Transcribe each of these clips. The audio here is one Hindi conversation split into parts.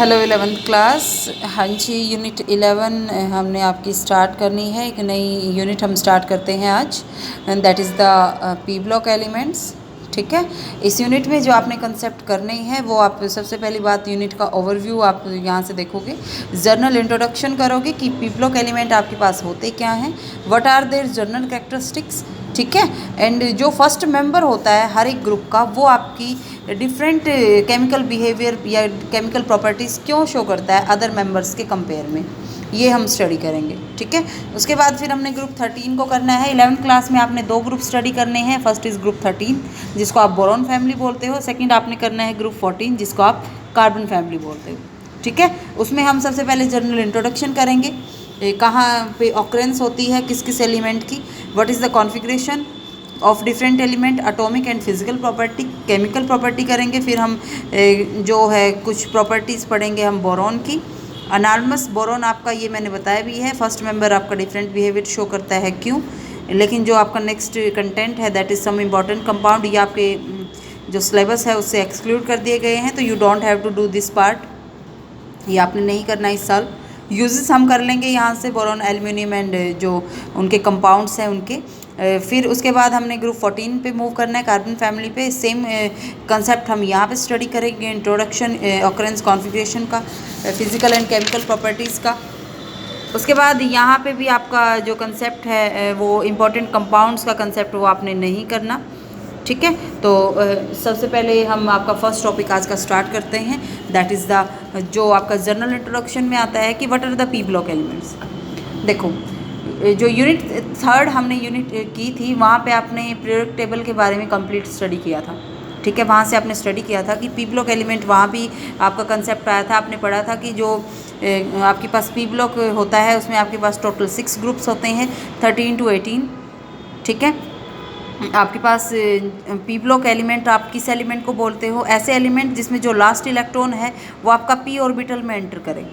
Hello 11th class. हाँ जी, यूनिट 11 हमने आपकी स्टार्ट करनी है। एक नई यूनिट हम स्टार्ट करते हैं आज, and that is the p block elements. ठीक है, इस यूनिट में जो आपने कंसेप्ट करने हैं वो आप सबसे पहली बात यूनिट का ओवरव्यू आप यहाँ से देखोगे, जर्नल इंट्रोडक्शन करोगे कि पी ब्लॉक एलिमेंट आपके पास होते क्या हैं, what are their general characteristics. ठीक है, एंड जो फर्स्ट मेंबर होता है हर एक ग्रुप का वो आपकी डिफरेंट केमिकल बिहेवियर या केमिकल प्रॉपर्टीज़ क्यों शो करता है अदर मेंबर्स के कंपेयर में, ये हम स्टडी करेंगे। ठीक है, उसके बाद फिर हमने ग्रुप 13 को करना है। 11th क्लास में आपने दो ग्रुप स्टडी करने हैं। फर्स्ट इज़ ग्रुप 13 जिसको आप बोरॉन फैमिली बोलते हो, सेकंड आपने करना है ग्रुप 14 जिसको आप कार्बन फैमिली बोलते हो। ठीक है, उसमें हम सबसे पहले जनरल इंट्रोडक्शन करेंगे, कहाँ पे ऑकरेंस होती है किस किस एलिमेंट की, what is the configuration of different element, atomic and physical property, chemical property करेंगे। फिर हम जो है कुछ प्रॉपर्टीज़ पढ़ेंगे हम बोरॉन की। अनार्मस बोरॉन आपका ये मैंने बताया भी है, फर्स्ट मेंबर आपका डिफरेंट बिहेवियर शो करता है क्यों, लेकिन जो आपका नेक्स्ट कंटेंट है that is some important compound, ये आपके जो सिलेबस है उससे एक्सक्लूड कर दिए गए हैं, तो you don't have to do this part, ये आपने नहीं करना इस साल। यूजेस हम कर लेंगे यहाँ से बोरॉन, एल्यूमिनियम एंड जो उनके कंपाउंड्स हैं उनके। फिर उसके बाद हमने ग्रुप 14 पे मूव करना है, कार्बन फैमिली पे। सेम कंसेप्ट हम यहाँ पे स्टडी करेंगे, इंट्रोडक्शन, ऑकरेंस, कॉन्फ़िगरेशन का, फिजिकल एंड केमिकल प्रॉपर्टीज़ का। उसके बाद यहाँ पे भी आपका जो कंसेप्ट है वो इम्पॉर्टेंट कंपाउंड्स का कंसेप्ट वो आपने नहीं करना। ठीक है, तो सबसे पहले हम आपका फर्स्ट टॉपिक आज का स्टार्ट करते हैं, दैट इज़ द जो आपका जर्नल इंट्रोडक्शन में आता है कि what are the p block elements. देखो, जो यूनिट 3 हमने यूनिट की थी वहाँ पे आपने पीरियोडिक टेबल के बारे में कंप्लीट स्टडी किया था। ठीक है, वहाँ से आपने स्टडी किया था कि पी ब्लॉक एलिमेंट, वहाँ भी आपका कंसेप्ट आया था। आपने पढ़ा था कि जो आपके पास पी ब्लॉक होता है उसमें आपके पास टोटल 6 ग्रुप्स होते हैं, 13 to 18। ठीक है, आपके पास पी ब्लॉक एलिमेंट आप किस एलिमेंट को बोलते हो, ऐसे एलिमेंट जिसमें जो लास्ट इलेक्ट्रॉन है वो आपका पी ऑर्बिटल में एंटर करे।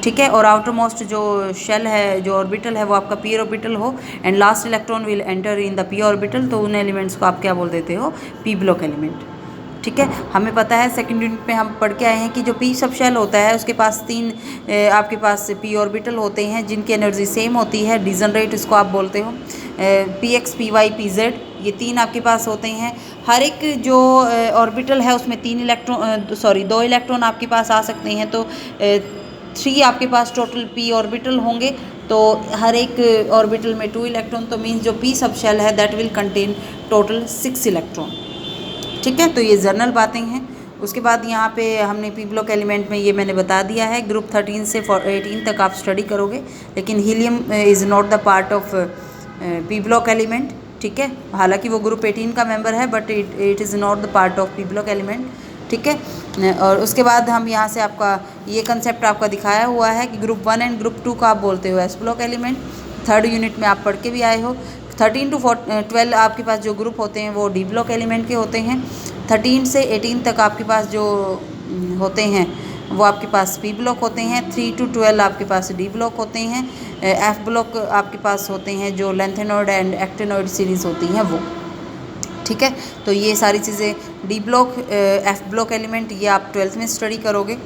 ठीक है, और आउटर मोस्ट जो शेल है, जो ऑर्बिटल है वो आपका पी ऑर्बिटल हो, and last electron will enter in the P orbital, तो उन एलिमेंट्स को आप क्या बोल देते हो, पी ब्लॉक एलिमेंट। ठीक है, हमें पता है सेकंड यूनिट में हम पढ़ के आए हैं कि जो पी सब शेल होता है उसके पास 3 आपके पास पी ऑर्बिटल होते हैं जिनकी एनर्जी सेम होती है, डिजनरेट इसको आप बोलते हो, p x, p y, p z, ये 3 आपके पास होते हैं। हर एक जो ऑर्बिटल है उसमें 2 इलेक्ट्रॉन आपके पास आ सकते हैं, तो 3 आपके पास टोटल पी ऑर्बिटल होंगे, तो हर एक ऑर्बिटल में 2 इलेक्ट्रॉन, तो मीन्स जो पी सब शेल है that will contain total 6 electron. ठीक है, तो ये जनरल बातें हैं। उसके बाद यहाँ पे हमने पी ब्लॉक एलिमेंट में ये मैंने बता दिया है, ग्रुप 13 से 18 तक आप स्टडी करोगे, लेकिन helium is not the part of P block element. ठीक है, हालांकि वो ग्रुप 18 का मेंबर है, but it is not the part of P block element. ठीक है, और उसके बाद हम यहाँ से आपका ये कंसेप्ट आपका दिखाया हुआ है कि ग्रुप 1 एंड ग्रुप 2 का आप बोलते हो S block element. 3rd unit में आप पढ़ के भी आए हो। 13 to 12 आपके पास जो ग्रुप होते हैं वो डी ब्लॉक एलिमेंट के होते हैं। 13 से 18 तक आपके पास जो होते हैं वो आपके पास पी ब्लॉक होते हैं। 3 to 12 आपके पास डी ब्लॉक होते हैं। एफ ब्लॉक आपके पास होते हैं जो लेंथेनॉइड एंड एक्टेनॉइड सीरीज़ होती हैं वो। ठीक है, तो ये सारी चीज़ें D block, F block element ये आप 12th में स्टडी करोगे।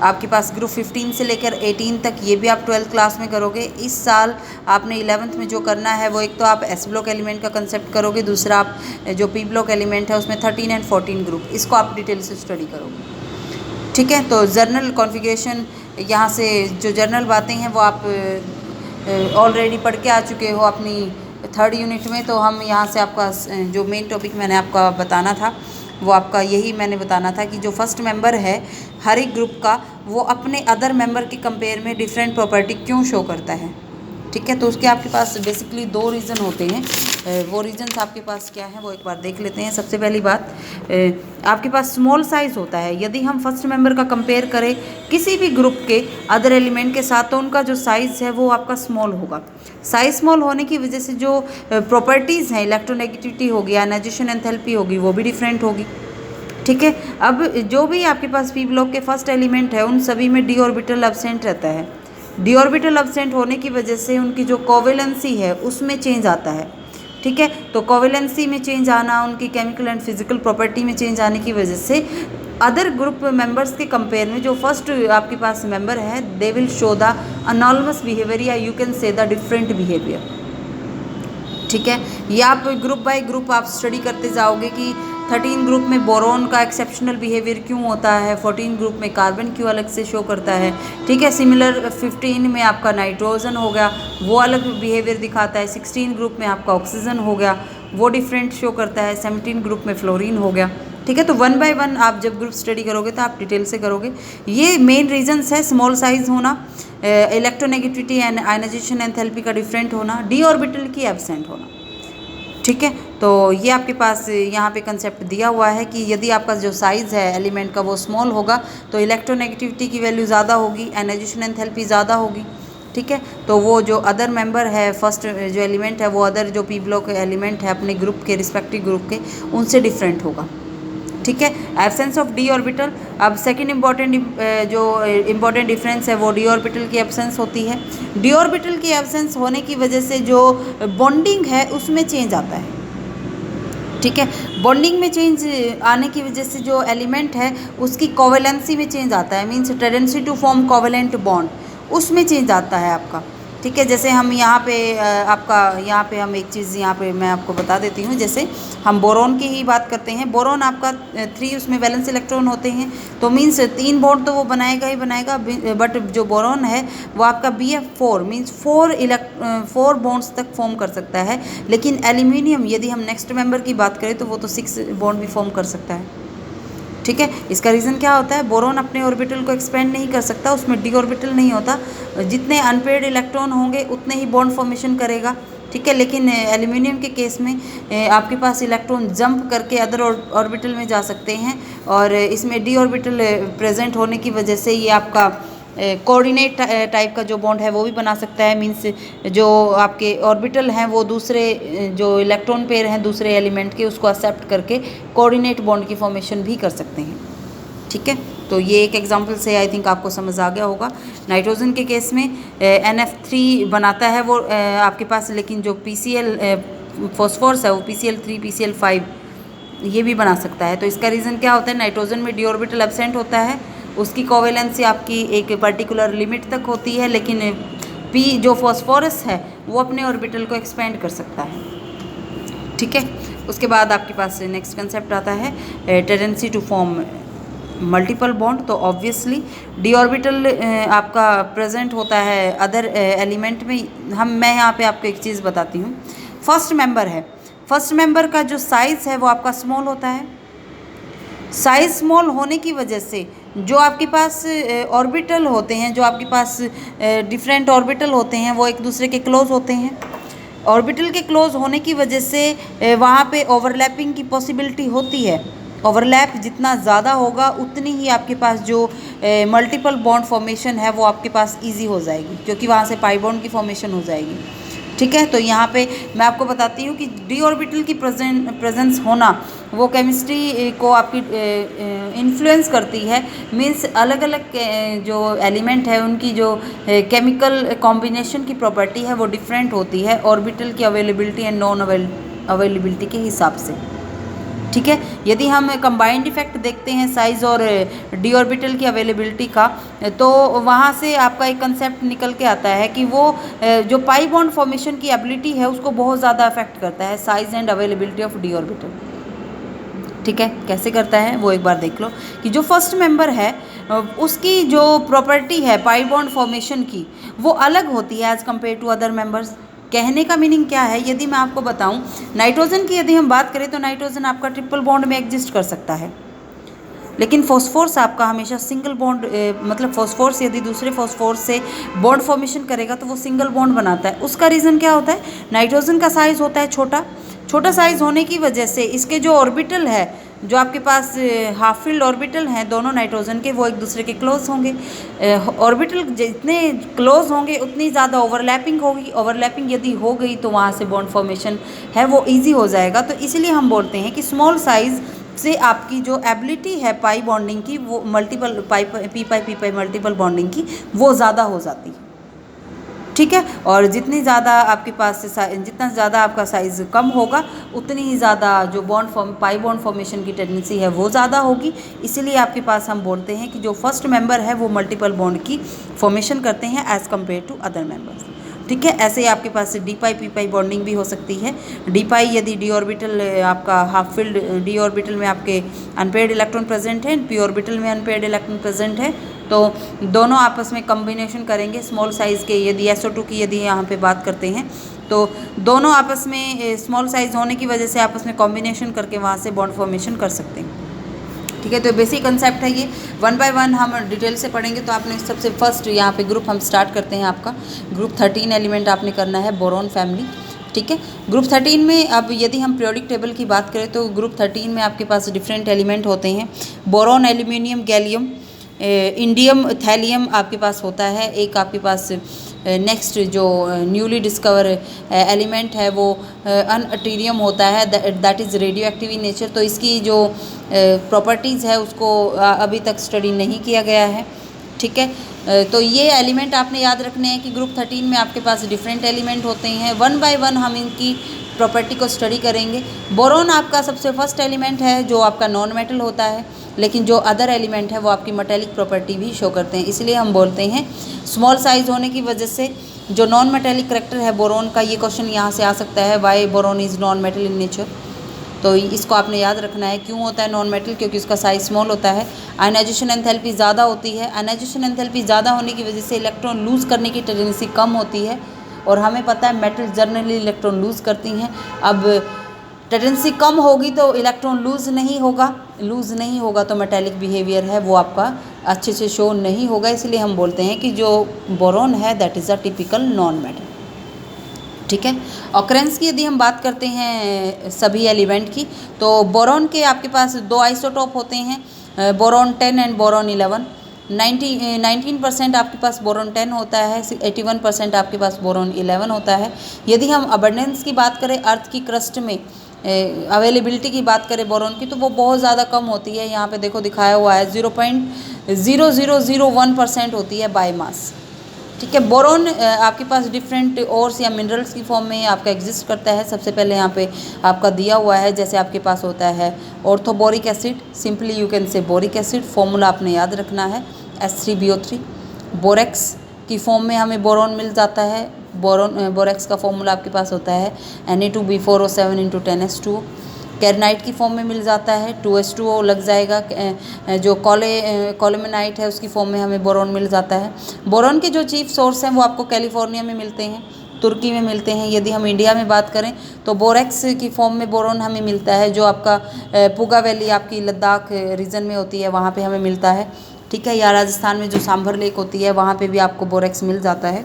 आपके पास ग्रुप 15 से लेकर 18 तक ये भी आप 12th क्लास में करोगे। इस साल आपने 11th में जो करना है वो एक तो आप एस ब्लॉक एलिमेंट का कंसेप्ट करोगे, दूसरा आप जो पी ब्लॉक एलिमेंट है उसमें 13 एंड 14 ग्रुप, इसको आप डिटेल से स्टडी करोगे। ठीक है, तो जर्नल कॉन्फ़िगरेशन, यहाँ से जो जर्नल बातें हैं वो आप ऑलरेडी पढ़ के आ चुके हो अपनी 3rd यूनिट में, तो हम यहाँ से आपका जो मेन टॉपिक मैंने आपका बताना था वो आपका यही मैंने बताना था कि जो फर्स्ट मेंबर है हर एक ग्रुप का वो अपने अदर मेंबर के कंपेयर में डिफरेंट प्रॉपर्टी क्यों शो करता है। ठीक है, तो उसके आपके पास बेसिकली 2 रीज़न होते हैं। वो रीजन्स आपके पास क्या है वो एक बार देख लेते हैं। सबसे पहली बात, आपके पास स्मॉल साइज़ होता है। यदि हम फर्स्ट मेंबर का कंपेयर करें किसी भी ग्रुप के अदर एलिमेंट के साथ, तो उनका जो साइज़ है वो आपका स्मॉल होगा। साइज स्मॉल होने की वजह से जो प्रॉपर्टीज़ हैं, इलेक्ट्रोनेगेटिविटी होगी, आयनाइजेशन एंथैल्पी होगी, वो भी डिफरेंट होगी। ठीक है, अब जो भी आपके पास पी ब्लॉक के फर्स्ट एलिमेंट है उन सभी में डी ऑर्बिटल एब्सेंट रहता है। डी ऑर्बिटल एब्सेंट होने की वजह से उनकी जो कोवेलेंसी है उसमें चेंज आता है। ठीक है, तो कोवेलेंसी में चेंज आना, उनकी केमिकल एंड फिजिकल प्रॉपर्टी में चेंज आने की वजह से अदर ग्रुप मेंबर्स के कंपेयर में जो फर्स्ट आपके पास मेंबर है they will show the enormous behaviour या you can say the different behaviour. ठीक है, ये आप ग्रुप बाय ग्रुप आप स्टडी करते जाओगे कि 13 ग्रुप में बोरोन का एक्सेप्शनल बिहेवियर क्यों होता है, 14 ग्रुप में कार्बन क्यों अलग से शो करता है। ठीक है, सिमिलर 15 में आपका नाइट्रोजन हो गया, वो अलग बिहेवियर दिखाता है। 16 ग्रुप में आपका ऑक्सीजन हो गया, वो डिफरेंट शो करता है। 17 ग्रुप में फ्लोरीन हो गया। ठीक है, तो वन बाय वन आप जब ग्रुप स्टडी करोगे तो आप डिटेल से करोगे। ये मेन रीजंस है, स्मॉल साइज होना, इलेक्ट्रोनेगेटिविटी एंड आयनाइजेशन एंथैल्पी का डिफरेंट होना, डी ऑर्बिटल की एब्सेंट होना। ठीक है, तो ये आपके पास यहाँ पे कंसेप्ट दिया हुआ है कि यदि आपका जो साइज़ है एलिमेंट का वो स्मॉल होगा तो इलेक्ट्रोनेगेटिविटी की वैल्यू ज़्यादा होगी, आयनाइजेशन एंथैल्पी ज़्यादा होगी। ठीक है, तो वो जो अदर मेंबर है, फर्स्ट जो एलिमेंट है, वो अदर जो पी ब्लॉक एलिमेंट है अपने ग्रुप के रिस्पेक्टिव ग्रुप के, उनसे डिफरेंट होगा। ठीक है, एब्सेंस ऑफ डी ऑर्बिटल। अब सेकंड इम्पॉर्टेंट डिफरेंस है वो डी ऑर्बिटल की एब्सेंस होती है। डी ऑर्बिटल की एब्सेंस होने की वजह से जो बॉन्डिंग है उसमें चेंज आता है। ठीक है, बॉन्डिंग में चेंज आने की वजह से जो एलिमेंट है उसकी कोवेलेंसी में चेंज आता है, means tendency to form covalent bond, उसमें चेंज आता है आपका। ठीक है, जैसे हम यहाँ पे आपका यहाँ पे हम एक चीज़ यहाँ पे मैं आपको बता देती हूँ। जैसे हम बोरोन की ही बात करते हैं, बोरोन आपका 3 उसमें वैलेंस इलेक्ट्रॉन होते हैं, तो मीन्स 3 बॉन्ड तो वो बनाएगा ही बनाएगा, बट जो बोरोन है वो आपका BF4 मीन्स 4 बॉन्ड्स तक फॉर्म कर सकता है। लेकिन एल्यूमिनियम यदि हम नेक्स्ट मेंबर की बात करें तो वो तो 6 बॉन्ड भी फॉर्म कर सकता है। ठीक है, इसका रीज़न क्या होता है, बोरोन अपने ऑर्बिटल को एक्सपेंड नहीं कर सकता, उसमें डी ऑर्बिटल नहीं होता, जितने अनपेयर्ड इलेक्ट्रॉन होंगे उतने ही बॉन्ड फॉर्मेशन करेगा। ठीक है, लेकिन एल्यूमिनियम के केस में आपके पास इलेक्ट्रॉन जंप करके अदर ऑर्बिटल में जा सकते हैं, और इसमें डी ऑर्बिटल प्रेजेंट होने की वजह से ये आपका कोऑर्डिनेट टाइप का जो बॉन्ड है वो भी बना सकता है। मीन्स जो आपके ऑर्बिटल हैं वो दूसरे जो इलेक्ट्रॉन पेयर हैं दूसरे एलिमेंट के, उसको एक्सेप्ट करके कोऑर्डिनेट बॉन्ड की फॉर्मेशन भी कर सकते हैं। ठीक है, तो ये एक एग्जांपल से आई थिंक आपको समझ आ गया होगा। नाइट्रोजन के केस में NF3 बनाता है वो आपके पास, लेकिन जो PCl फॉस्फोरस है वो PCl3 PCl5 ये भी बना सकता है। तो इसका रीज़न क्या होता है, नाइट्रोजन में डी ऑर्बिटल एब्सेंट होता है, उसकी कोवेलेंसी आपकी एक पर्टिकुलर लिमिट तक होती है, लेकिन P जो फॉस्फोरस है वो अपने ऑर्बिटल को एक्सपेंड कर सकता है। ठीक है, उसके बाद आपके पास नेक्स्ट कंसेप्ट आता है tendency to form multiple bond. तो ऑब्वियसली डी ऑर्बिटल आपका प्रेजेंट होता है अदर एलिमेंट में। मैं यहाँ पे आपको एक चीज़ बताती हूँ, फर्स्ट मेंबर है, फर्स्ट मेंबर का जो साइज़ है वो आपका स्मॉल होता है। साइज स्मॉल होने की वजह से जो आपके पास ऑर्बिटल होते हैं, जो आपके पास डिफरेंट ऑर्बिटल होते हैं, वो एक दूसरे के क्लोज होते हैं। ऑर्बिटल के क्लोज होने की वजह से वहाँ पे ओवरलैपिंग की पॉसिबिलिटी होती है। ओवरलैप जितना ज़्यादा होगा उतनी ही आपके पास जो मल्टीपल बॉन्ड फॉर्मेशन है वो आपके पास इजी हो जाएगी, क्योंकि वहाँ से पाई बॉन्ड की फॉर्मेशन हो जाएगी। ठीक है, तो यहाँ पे मैं आपको बताती हूँ कि डी ऑर्बिटल की प्रेजेंस होना वो केमिस्ट्री को आपकी इन्फ्लुएंस करती है। मीन्स अलग अलग जो एलिमेंट है उनकी जो केमिकल कॉम्बिनेशन की प्रॉपर्टी है वो डिफरेंट होती है ऑर्बिटल की अवेलेबिलिटी एंड नॉन अवेलेबिलिटी के हिसाब से। ठीक है, यदि हम कंबाइंड इफेक्ट देखते हैं साइज़ और डी ऑर्बिटल की अवेलेबिलिटी का, तो वहाँ से आपका एक कंसेप्ट निकल के आता है कि वो जो पाई बॉन्ड फॉर्मेशन की एबिलिटी है उसको बहुत ज़्यादा अफेक्ट करता है, size and availability of D orbital. ठीक है, कैसे करता है वो एक बार देख लो कि जो फर्स्ट मेंबर है उसकी जो प्रॉपर्टी है पाई बॉन्ड फॉर्मेशन की वो अलग होती है as compare to other members. कहने का मीनिंग क्या है, यदि मैं आपको बताऊं, नाइट्रोजन की यदि हम बात करें तो नाइट्रोजन आपका ट्रिपल बॉन्ड में एग्जिस्ट कर सकता है, लेकिन फॉस्फोरस आपका हमेशा सिंगल बॉन्ड मतलब फॉस्फोरस यदि दूसरे फॉस्फोरस से बॉन्ड फॉर्मेशन करेगा तो वो सिंगल बॉन्ड बनाता है। उसका रीज़न क्या होता है, नाइट्रोजन का साइज़ होता है छोटा, छोटा साइज़ होने की वजह से इसके जो ऑर्बिटल है, जो आपके पास हाफ फील्ड ऑर्बिटल हैं दोनों नाइट्रोजन के, वो एक दूसरे के क्लोज होंगे। ऑर्बिटल जितने क्लोज होंगे उतनी ज़्यादा ओवरलैपिंग होगी, ओवरलैपिंग यदि हो गई तो वहाँ से बॉन्ड फॉर्मेशन है वो इजी हो जाएगा। तो इसीलिए हम बोलते हैं कि स्मॉल साइज़ से आपकी जो एबिलिटी है पाई बॉन्डिंग की वो मल्टीपल पी पाई मल्टीपल बॉन्डिंग की वो ज़्यादा हो जाती है। ठीक है। और जितनी ज़्यादा आपके पास जितना ज़्यादा आपका साइज़ कम होगा उतनी ही ज़्यादा जो पाई बॉन्ड फॉर्मेशन की टेंडेंसी है वो ज़्यादा होगी। इसीलिए आपके पास हम बोलते हैं कि जो फर्स्ट मेंबर है वो मल्टीपल बॉन्ड की फॉर्मेशन करते हैं as compare to other members. ठीक है। ऐसे ही आपके पास d pi p pi bonding भी हो सकती है। डी पाई यदि डी ऑर्बिटल आपका हाफ फिल्ड डी ऑर्बिटल में आपके अनपेयर्ड इलेक्ट्रॉन प्रेजेंट है, पी ऑर्बिटल में अनपेयर्ड इलेक्ट्रॉन प्रेजेंट है, तो दोनों आपस में कम्बिनेशन करेंगे स्मॉल साइज़ के। यदि SO2 की यदि यहाँ पे बात करते हैं तो दोनों आपस में स्मॉल साइज़ होने की वजह से आपस में कॉम्बिनेशन करके वहाँ से बॉन्ड फॉर्मेशन कर सकते हैं। ठीक है। तो बेसिक कंसेप्ट है ये, 1 बाय 1 हम डिटेल से पढ़ेंगे। तो आपने सबसे फर्स्ट यहाँ पे ग्रुप हम स्टार्ट करते हैं। आपका ग्रुप 13 एलिमेंट आपने करना है, बोरॉन फैमिली। ठीक है। ग्रुप 13 में अब यदि हम पीरियोडिक टेबल की बात करें तो ग्रुप 13 में आपके पास डिफरेंट एलिमेंट होते हैं। Boron, aluminium, gallium, indium, thallium आपके पास होता है। एक आपके पास नेक्स्ट जो न्यूली डिस्कवर एलिमेंट है वो अनअटीरियम होता है, that is radio active in nature. तो इसकी जो प्रॉपर्टीज़ है उसको अभी तक स्टडी नहीं किया गया है। ठीक है। तो ये एलिमेंट आपने याद रखने हैं कि ग्रुप 13 में आपके पास डिफरेंट एलिमेंट होते हैं। 1 बाय 1 हम इनकी प्रॉपर्टी को स्टडी करेंगे। बोरॉन आपका सबसे फर्स्ट एलिमेंट है जो आपका नॉन मेटल होता है, लेकिन जो अदर एलिमेंट है वो आपकी मेटेलिक प्रॉपर्टी भी शो करते हैं। इसलिए हम बोलते हैं स्मॉल साइज़ होने की वजह से जो नॉन मेटेलिक करेक्टर है बोरॉन का, ये क्वेश्चन यहाँ से आ सकता है, why boron is non metal in nature. तो इसको आपने याद रखना है। क्यों होता है नॉन मेटल? क्योंकि उसका साइज स्मॉल होता है। आयनाइजेशन एंथैल्पी ज़्यादा होती है। आयनाइजेशन एंथैल्पी ज़्यादा होने की वजह से इलेक्ट्रॉन लूज़ करने की टेंडेंसी कम होती है, और हमें पता है मेटल जनरली इलेक्ट्रॉन लूज़ करती हैं। अब टेंडेंसी कम होगी तो इलेक्ट्रॉन लूज़ नहीं होगा तो मेटेलिक बिहेवियर है वो आपका अच्छे से शो नहीं होगा। इसलिए हम बोलते हैं कि जो बोरॉन है that is a typical non metal. ठीक है। ऑकरेंस की यदि हम बात करते हैं सभी एलिमेंट की, तो बोरॉन के आपके पास 2 आइसोटोप होते हैं, बोरॉन 10 एंड बोरॉन 11। 19% आपके पास बोरॉन 10 होता है, 81% आपके पास बोरॉन 11 होता है। यदि हम अबंडेंस की बात करें, अर्थ की क्रस्ट में अवेलेबिलिटी की बात करें बोरॉन की, तो वो बहुत ज़्यादा कम होती है। यहाँ पे देखो दिखाया हुआ है 0.0001% होती है बाय मास। ठीक है। बोरॉन आपके पास डिफरेंट ओर्स या मिनरल्स की फॉर्म में आपका एग्जिस्ट करता है। सबसे पहले यहाँ पे आपका दिया हुआ है, जैसे आपके पास होता है orthoboric acid, simply you can से बोरिक एसिड, फॉर्मूला आपने याद रखना है H3BO3। बोरेक्स की फॉर्म में हमें बोरॉन मिल जाता है। बोरेक्स का फॉर्मूला आपके पास होता है Na2B4O7 × 10S2। कैरनाइट की फॉर्म में मिल जाता है, 2H2O लग जाएगा। जो कॉलेमेनाइट है उसकी फॉर्म में हमें बोरॉन मिल जाता है। बोरॉन के जो चीफ सोर्स हैं वो आपको कैलिफोर्निया में मिलते हैं, तुर्की में मिलते हैं। यदि हम इंडिया में बात करें तो बोरेक्स की फॉर्म में बोरॉन हमें मिलता है, जो आपका पुगा वैली आपकी लद्दाख रीजन में होती है, वहाँ पर हमें मिलता है। ठीक है। या राजस्थान में जो सांभर लेक होती है वहाँ पर भी आपको बोरेक्स मिल जाता है।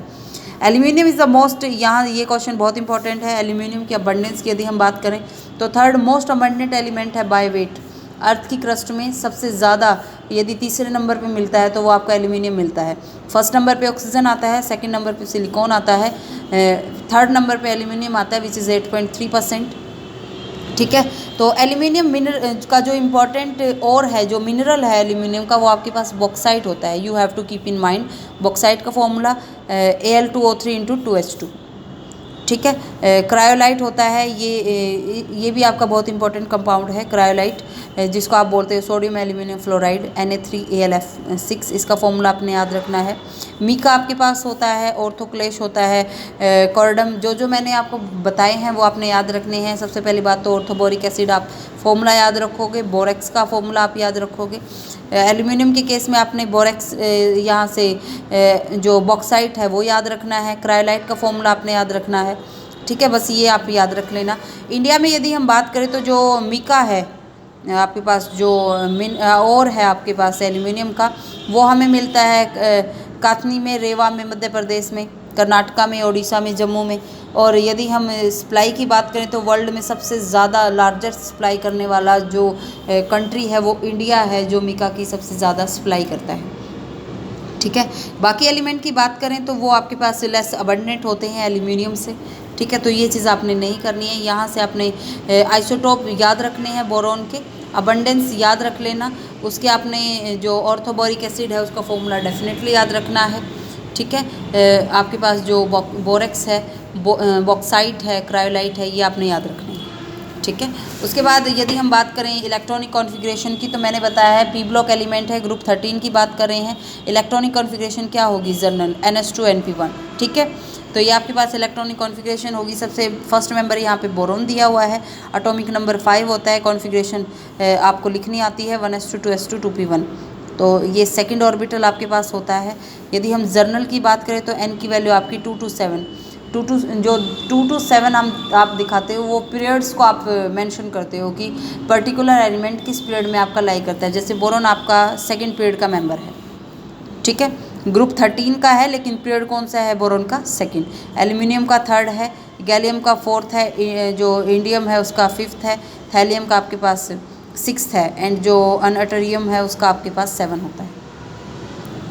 एल्यूमिनियम इज़ द मोस्ट, यहाँ ये क्वेश्चन बहुत इंपॉर्टेंट है। एल्यूमिनियम की अबंडेंस की यदि हम बात करें तो थर्ड मोस्ट अबंडेंट एलिमेंट है बाय वेट। अर्थ की क्रस्ट में सबसे ज़्यादा यदि तीसरे नंबर पे मिलता है तो वो आपका एल्यूमिनियम मिलता है। फर्स्ट नंबर पे ऑक्सीजन आता है, सेकंड नंबर पे सिलिकॉन आता है, थर्ड नंबर पे एल्यूमिनियम आता है विच इज़ 8.3%। ठीक है। तो एल्यूमिनियम मिनरल का जो इम्पोर्टेंट और है, जो मिनरल है एल्यूमिनियम का, वो आपके पास बॉक्साइट होता है। You have to keep in mind bauxite का फॉर्मूला Al2O3 × 2H2। ठीक है। क्रायोलाइट होता है, ये भी आपका बहुत इंपॉर्टेंट कंपाउंड है क्रायोलाइट, जिसको आप बोलते हैं सोडियम एल्यूमिनियम फ्लोराइड Na3AlF6। इसका फॉर्मूला आपने याद रखना है। मीका आपके पास होता है, ऑर्थोक्लेश होता है, कॉर्डम, जो मैंने आपको बताए हैं वो आपने याद रखने हैं। सबसे पहली बात तो ऑर्थोबोरिक एसिड आप फॉर्मूला याद रखोगे, बोरेक्स का फॉर्मूला आप याद रखोगे। एल्यूमिनियम के केस में आपने बोरेक्स यहाँ से जो बॉक्साइट है वो याद रखना है, क्रायोलाइट का फॉर्मूला आपने याद रखना है। ठीक है। बस ये आप याद रख लेना। इंडिया में यदि हम बात करें तो जो मीका है आपके पास, जो और है आपके पास एल्यूमिनियम का, वो हमें मिलता है काथनी में, रेवा में मध्य प्रदेश में, कर्नाटका में, उड़ीसा में, जम्मू में। और यदि हम सप्लाई की बात करें तो वर्ल्ड में सबसे ज़्यादा लार्जेस्ट सप्लाई करने वाला जो कंट्री है वो इंडिया है, जो मीका की सबसे ज़्यादा सप्लाई करता है। ठीक है। बाकी एलिमेंट की बात करें तो वो आपके पास लेस अबंडेंट होते हैं एल्यूमिनियम से। ठीक है। तो ये चीज़ आपने नहीं करनी है। यहाँ से आपने आइसोटोप याद रखने हैं बोरॉन के, अबंडेंस याद रख लेना, उसके आपने जो ऑर्थोबोरिक एसिड है उसका फॉर्मूला डेफिनेटली याद रखना है। ठीक है। आपके पास जो बोरेक्स है, बॉक्साइट है, क्रायोलाइट है, ये आपने याद रखने हैं, ठीक है। उसके बाद यदि हम बात करें इलेक्ट्रॉनिक कॉन्फ़िगरेशन की, तो मैंने बताया है पी ब्लॉक एलिमेंट है, ग्रुप 13 की बात कर रहे हैं। इलेक्ट्रॉनिक कॉन्फ़िगरेशन क्या होगी? जर्नल NH2 NP1, ठीक है। तो ये आपके पास इलेक्ट्रॉनिक कॉन्फ़िगरेशन होगी। सबसे फर्स्ट मेंबर यहाँ पे बोरोन दिया हुआ है, एटॉमिक नंबर 5 होता है। कॉन्फ़िगरेशन आपको लिखनी आती है 1s2 2s2 2p1। तो ये सेकंड ऑर्बिटल आपके पास होता है। यदि हम जर्नल की बात करें तो n की वैल्यू आपकी 2 to 7, 2 to 7 आप दिखाते हो, वो पीरियड्स को आप मेंशन करते हो कि पर्टिकुलर एलिमेंट किस पीरियड में आपका लाई करता है। जैसे बोरोन आपका सेकंड पीरियड का मेंबर है, ठीक है। ग्रुप 13 का है, लेकिन पीरियड कौन सा है? बोरोन का सेकंड। एल्यूमिनियम का थर्ड है, गैलियम का फोर्थ है, जो इंडियम है उसका फिफ्थ है, थैलियम का आपके पास सिक्स्थ है, एंड जो अनअटरियम है उसका आपके पास 7 होता है,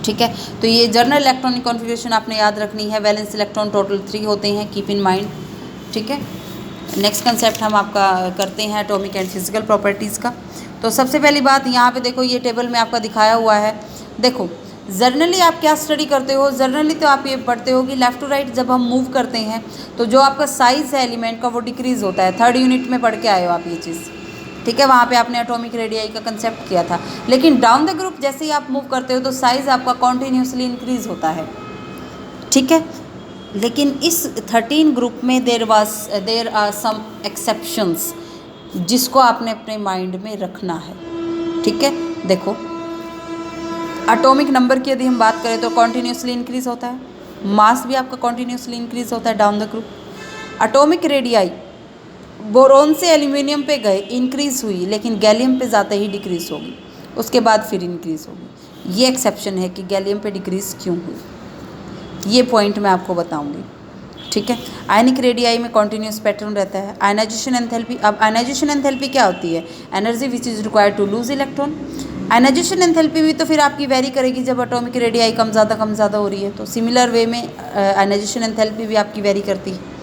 ठीक है। तो ये जर्नल इलेक्ट्रॉनिक कॉन्फ़िगरेशन आपने याद रखनी है। वैलेंस इलेक्ट्रॉन टोटल 3 होते हैं, कीप इन माइंड, ठीक है। नेक्स्ट कंसेप्ट हम आपका करते हैं एटॉमिक एंड फिजिकल प्रॉपर्टीज़ का। तो सबसे पहली बात यहाँ पे देखो, ये टेबल में आपका दिखाया हुआ है। देखो जर्नली आप क्या स्टडी करते हो? जर्नली तो आप ये पढ़ते हो कि लेफ़्ट टू राइट जब हम मूव करते हैं तो जो आपका साइज़ है एलिमेंट का वो डिक्रीज़ होता है। थर्ड यूनिट में पढ़ के आए हो आप ये चीज़, ठीक है। वहाँ पे आपने एटॉमिक रेडियाई का कंसेप्ट किया था। लेकिन डाउन द ग्रुप जैसे ही आप मूव करते हो तो साइज़ आपका कॉन्टीन्यूसली इंक्रीज़ होता है, ठीक है। लेकिन इस 13 ग्रुप में देर आर सम एक्सेप्शंस जिसको आपने अपने माइंड में रखना है, ठीक है। देखो एटॉमिक नंबर की यदि हम बात करें तो कॉन्टीन्यूसली इंक्रीज़ होता है, मास भी आपका कॉन्टीन्यूसली इंक्रीज़ होता है down the group. Atomic radii boron से एल्यूमिनियम पे गए, इंक्रीज़ हुई, लेकिन गैलियम पे जाते ही डिक्रीज़ होगी, उसके बाद फिर इंक्रीज़ होगी। ये एक्सेप्शन है कि गैलियम पे डिक्रीज़ क्यों हुई, ये पॉइंट मैं आपको बताऊंगी, ठीक है। आयनिक रेडियाई में कॉन्टीन्यूस पैटर्न रहता है। आयनाइजेशन एंथैल्पी, अब आयनाइजेशन एंथैल्पी क्या होती है? Energy which is required to lose electron. Ionization enthalpy भी तो फिर आपकी वेरी करेगी जब एटॉमिक रेडियाई कम ज़्यादा हो रही है, तो सिमिलर वे में आयनाइजेशन एंथैल्पी भी आपकी वेरी करती है।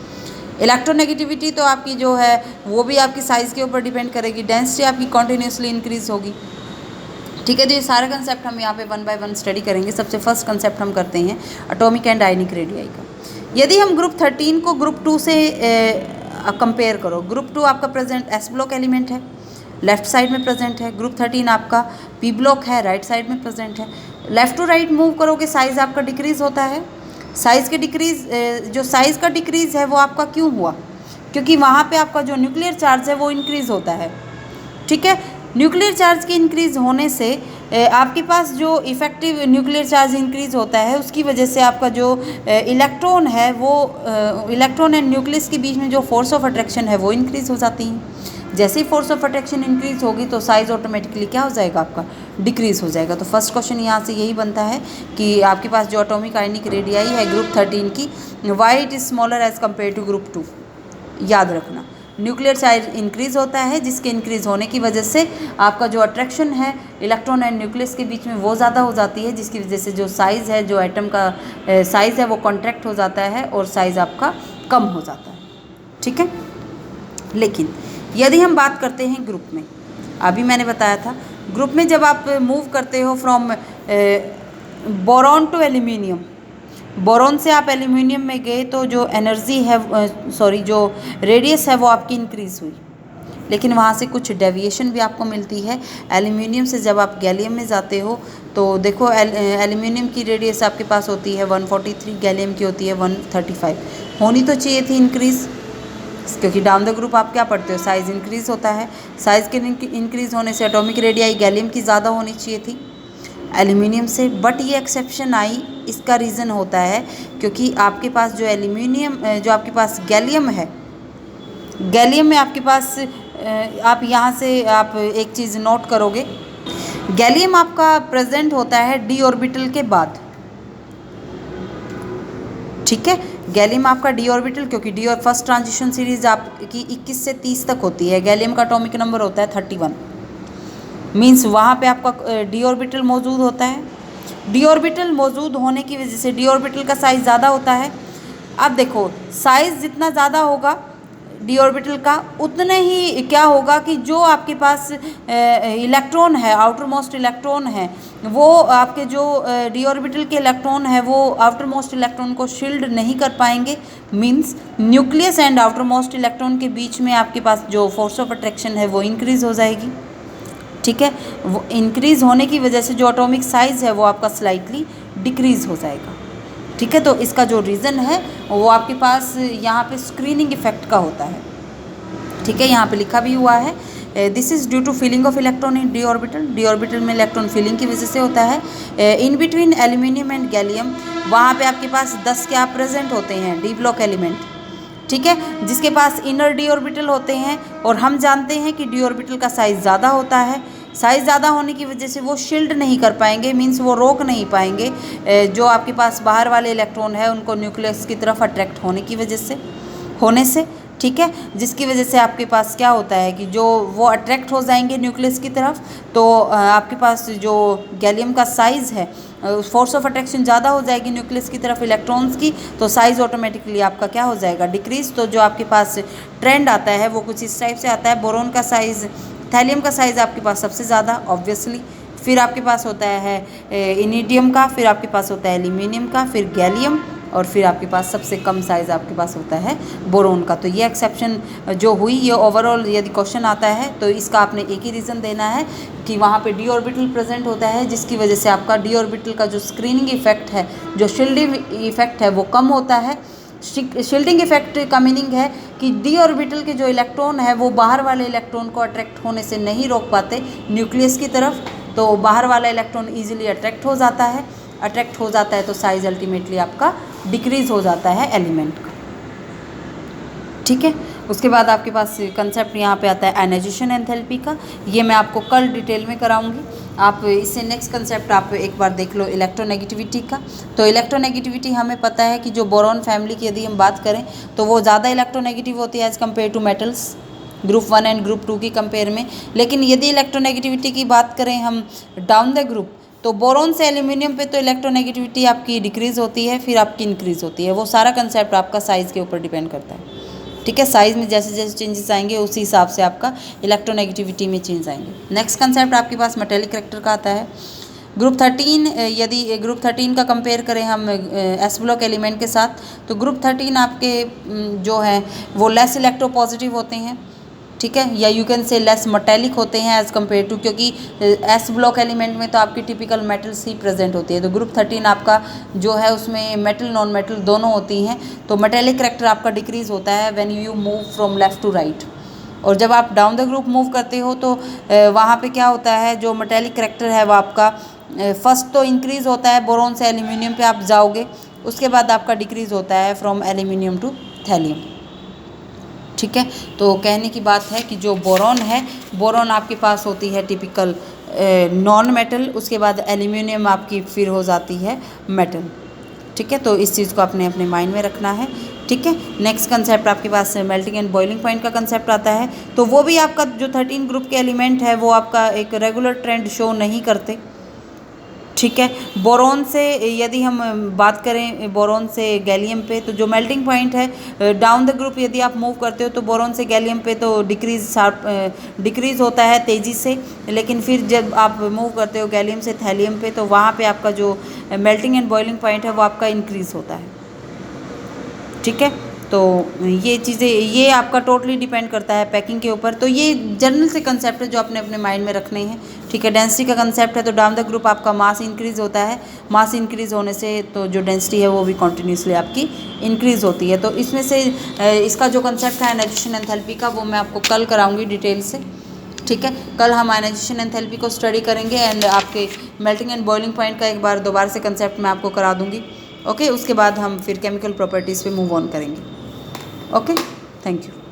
इलेक्ट्रोनेगेटिविटी तो आपकी जो है वो भी आपकी साइज़ के ऊपर डिपेंड करेगी। डेंसिटी आपकी कॉन्टीन्यूसली इंक्रीज़ होगी, ठीक है। तो ये सारे कंसेप्ट हम यहाँ पे 1 by 1 स्टडी करेंगे। सबसे फर्स्ट कंसेप्ट हम करते हैं एटॉमिक एंड आयनिक रेडियाई का। यदि हम ग्रुप 13 को ग्रुप 2 से कंपेयर करो, ग्रुप 2 आपका प्रेजेंट एस ब्लॉक एलिमेंट है, लेफ्ट साइड में प्रेजेंट है। ग्रुप 13 आपका पी ब्लॉक है, राइट साइड में प्रेजेंट है। लेफ़्ट टू राइट मूव करोगे साइज़ आपका डिक्रीज़ होता है। साइज़ के डिक्रीज़, जो साइज़ का डिक्रीज़ है वो आपका क्यों हुआ? क्योंकि वहाँ पे आपका जो न्यूक्लियर चार्ज है वो इंक्रीज़ होता है, ठीक है। न्यूक्लियर चार्ज के इंक्रीज़ होने से आपके पास जो इफ़ेक्टिव न्यूक्लियर चार्ज इंक्रीज़ होता है उसकी वजह से आपका जो इलेक्ट्रॉन है वो इलेक्ट्रॉन एंड न्यूक्लियस के बीच में जो फोर्स ऑफ अट्रैक्शन है वो इंक्रीज़ हो जाती है। जैसे ही फोर्स ऑफ अट्रैक्शन इंक्रीज़ होगी तो साइज़ ऑटोमेटिकली क्या हो जाएगा? आपका डिक्रीज़ हो जाएगा। तो फर्स्ट क्वेश्चन यहाँ से यही बनता है कि आपके पास जो एटॉमिक आयनिक रेडियाई है ग्रुप 13 की, why it is smaller as compare to group 2। याद रखना, न्यूक्लियर चार्ज इंक्रीज़ होता है, जिसके इंक्रीज़ होने की वजह से आपका जो अट्रैक्शन है इलेक्ट्रॉन एंड न्यूक्लियस के बीच में वो ज़्यादा हो जाती है, जिसकी वजह से जो साइज़ है, जो एटम का साइज़ है वो कॉन्ट्रैक्ट हो जाता है और साइज़ आपका कम हो जाता है, ठीक है। लेकिन यदि हम बात करते हैं ग्रुप में, अभी मैंने बताया था ग्रुप में जब आप मूव करते हो from boron to aluminium, boron से आप एल्यूमिनियम में गए तो जो एनर्जी है जो रेडियस है वो आपकी इंक्रीज़ हुई, लेकिन वहाँ से कुछ डेविएशन भी आपको मिलती है। एल्यूमिनियम से जब आप गैलियम में जाते हो तो देखो एल्यूमिनियम की रेडियस आपके पास होती है 143, गैलियम की होती है 135। होनी तो चाहिए थी इंक्रीज़, क्योंकि डाउन द ग्रुप आप क्या पढ़ते हो? साइज़ इंक्रीज़ होता है। साइज़ के इंक्रीज़ होने से एटॉमिक रेडियाई गैलियम की ज़्यादा होनी चाहिए थी एल्यूमिनियम से, बट ये एक्सेप्शन आई। इसका रीज़न होता है क्योंकि आपके पास जो एल्यूमिनियम, जो आपके पास गैलियम है, गैलियम में आपके पास आप यहाँ से आप एक चीज़ नोट करोगे, गैलियम आपका प्रेजेंट होता है डी ऑर्बिटल के बाद, ठीक है। गैलियम आपका डी ऑर्बिटल, क्योंकि डी और फर्स्ट ट्रांजिशन सीरीज आपकी 21 से 30 तक होती है। गैलियम का एटॉमिक नंबर होता है 31, मींस वहाँ पे आपका डी ऑर्बिटल मौजूद होता है। डी ऑर्बिटल मौजूद होने की वजह से डी ऑर्बिटल का साइज़ ज़्यादा होता है। अब देखो साइज़ जितना ज़्यादा होगा, डी ऑर्बिटल का, उतने ही क्या होगा कि जो आपके पास इलेक्ट्रॉन है, आउटर मोस्ट इलेक्ट्रॉन है, वो आपके जो डी ऑर्बिटल के इलेक्ट्रॉन है वो आउटर मोस्ट इलेक्ट्रॉन को शील्ड नहीं कर पाएंगे। Means nucleus and outer most electron के बीच में आपके पास जो फोर्स ऑफ अट्रैक्शन है वो इंक्रीज हो जाएगी। ठीक है, वो इंक्रीज होने की वजह से जो एटॉमिक साइज़ है वो आपका स्लाइटली डिक्रीज हो जाएगा। ठीक है, तो इसका जो रीज़न है वो आपके पास यहाँ पे स्क्रीनिंग इफेक्ट का होता है। ठीक है, यहाँ पे लिखा भी हुआ है, this is due to filling of electron in d orbital. D orbital में इलेक्ट्रॉन फिलिंग की वजह से होता है। In between aluminium and gallium, वहाँ पे आपके पास 10 क्या प्रेजेंट होते हैं, डी ब्लॉक एलिमेंट। ठीक है, जिसके पास इनर डी ऑर्बिटल होते हैं, और हम जानते हैं कि डी ऑर्बिटल का साइज़ ज़्यादा होता है। साइज़ ज़्यादा होने की वजह से वो शील्ड नहीं कर पाएंगे, मींस वो रोक नहीं पाएंगे जो आपके पास बाहर वाले इलेक्ट्रॉन है उनको न्यूक्लियस की तरफ अट्रैक्ट होने से। ठीक है, जिसकी वजह से आपके पास क्या होता है कि जो वो अट्रैक्ट हो जाएंगे न्यूक्लियस की तरफ, तो आपके पास जो गैलियम का साइज़ है, फोर्स ऑफ अट्रैक्शन ज़्यादा हो जाएगी न्यूक्लियस की तरफ इलेक्ट्रॉन्स की, तो साइज़ ऑटोमेटिकली आपका क्या हो जाएगा, डिक्रीज। तो जो आपके पास ट्रेंड आता है वो कुछ इस टाइप से आता है। बोरोन का साइज़, थैलियम का साइज़ आपके पास सबसे ज़्यादा ऑब्वियसली, फिर आपके पास होता है इनिडियम का, फिर आपके पास होता है एल्यूमिनियम का, फिर गैलियम, और फिर आपके पास सबसे कम साइज़ आपके पास होता है बोरोन का। तो ये एक्सेप्शन जो हुई, ये ओवरऑल यदि क्वेश्चन आता है तो इसका आपने एक ही रीज़न देना है कि वहाँ पे डी ऑर्बिटल प्रेजेंट होता है, जिसकी वजह से आपका डी ऑर्बिटल का जो स्क्रीनिंग इफेक्ट है, जो शील्डिंग इफेक्ट है वो कम होता है। शील्डिंग इफेक्ट का मीनिंग है कि डी ऑर्बिटल के जो इलेक्ट्रॉन है वो बाहर वाले इलेक्ट्रॉन को अट्रैक्ट होने से नहीं रोक पाते न्यूक्लियस की तरफ, तो बाहर वाला इलेक्ट्रॉन ईजिली अट्रैक्ट हो जाता है तो साइज़ अल्टीमेटली आपका डिक्रीज हो जाता है एलिमेंट का। ठीक है, उसके बाद आपके पास कंसेप्ट यहाँ पे आता है आयनाइजेशन एंथैल्पी का, ये मैं आपको कल डिटेल में कराऊंगी। आप इससे नेक्स्ट कंसेप्ट आप एक बार देख लो इलेक्ट्रोनेगेटिविटी का। तो इलेक्ट्रोनेगेटिविटी हमें पता है कि जो बोरॉन फैमिली की यदि हम बात करें तो वो ज़्यादा इलेक्ट्रोनेगेटिव होती है as compare to metals, group 1 and group 2 की कंपेयर में। लेकिन यदि इलेक्ट्रोनेगेटिविटी की बात करें हम डाउन द ग्रुप, तो बोरोन से एल्यूमिनियम पे तो इलेक्ट्रोनेगेटिविटी आपकी डिक्रीज़ होती है, फिर आपकी इंक्रीज़ होती है। वो सारा कंसेप्ट आपका साइज़ के ऊपर डिपेंड करता है। ठीक है, साइज़ में जैसे जैसे चेंजेस आएंगे उसी हिसाब से आपका इलेक्ट्रोनेगेटिविटी में चेंज आएंगे। नेक्स्ट कंसेप्ट आपके पास मेटेलिक करैक्टर का आता है। ग्रुप 13, यदि ग्रुप 13 का कंपेयर करें हम एस ब्लॉक एलिमेंट के साथ, तो ग्रुप 13 आपके जो हैं वो लेस इलेक्ट्रोपॉजिटिव होते हैं। ठीक है, या यू कैन से लेस मेटेलिक होते हैं एज़ कम्पेयर टू, क्योंकि एस ब्लॉक एलिमेंट में तो आपकी टिपिकल मेटल्स ही प्रेजेंट होती है। तो ग्रुप 13 आपका जो है उसमें मेटल नॉन मेटल दोनों होती हैं, तो मेटेलिक करैक्टर आपका डिक्रीज़ होता है when you move from left to right. और जब आप डाउन द ग्रुप मूव करते हो तो वहाँ पे क्या होता है, जो मेटेलिक करैक्टर है वो आपका फर्स्ट तो इंक्रीज़ होता है, बोरोन से एल्यूमिनियम पे आप जाओगे, उसके बाद आपका डिक्रीज़ होता है फ्रॉम एल्यूमिनियम टू थैलियम। ठीक है, तो कहने की बात है कि जो बोरॉन है, बोरॉन आपके पास होती है टिपिकल नॉन मेटल, उसके बाद एल्यूमिनियम आपकी फिर हो जाती है मेटल। ठीक है, तो इस चीज़ को आपने अपने माइंड में रखना है। ठीक है, नेक्स्ट कंसेप्ट आपके पास मेल्टिंग एंड बॉइलिंग पॉइंट का कंसेप्ट आता है। तो वो भी आपका जो 13 ग्रुप के एलिमेंट है वो आपका एक रेगुलर ट्रेंड शो नहीं करते। ठीक है, बोरोन से यदि हम बात करें बोरोन से गैलियम पे, तो जो मेल्टिंग पॉइंट है डाउन द ग्रुप यदि आप मूव करते हो तो बोरोन से गैलियम पे तो डिक्रीज़ होता है तेज़ी से, लेकिन फिर जब आप मूव करते हो गैलियम से थैलियम पे तो वहाँ पे आपका जो मेल्टिंग एंड बॉइलिंग पॉइंट है वो आपका इंक्रीज़ होता है। ठीक है, तो ये चीज़ें, ये आपका टोटली डिपेंड करता है पैकिंग के ऊपर। तो ये जनरल से कंसेप्ट है जो आपने अपने माइंड में रखने हैं। ठीक है, डेंसिटी का कंसेप्ट है, तो डाउन द ग्रुप आपका मास इंक्रीज़ होता है, मास इंक्रीज़ होने से तो जो डेंसिटी है वो भी कॉन्टीन्यूसली आपकी इंक्रीज़ होती है। तो इसमें से इसका जो कंसेप्ट है आयनाइजेशन एंथैल्पी का, वो मैं आपको कल कराऊंगी डिटेल से। ठीक है, कल हम आयनाइजेशन एंथैल्पी को स्टडी करेंगे एंड आपके मेल्टिंग एंड बॉइलिंग पॉइंट का एक बार दोबारा से कंसेप्ट मैं आपको करा दूँगी। ओके, उसके बाद हम फिर केमिकल प्रॉपर्टीज़ पे मूव ऑन करेंगे। Okay, thank you.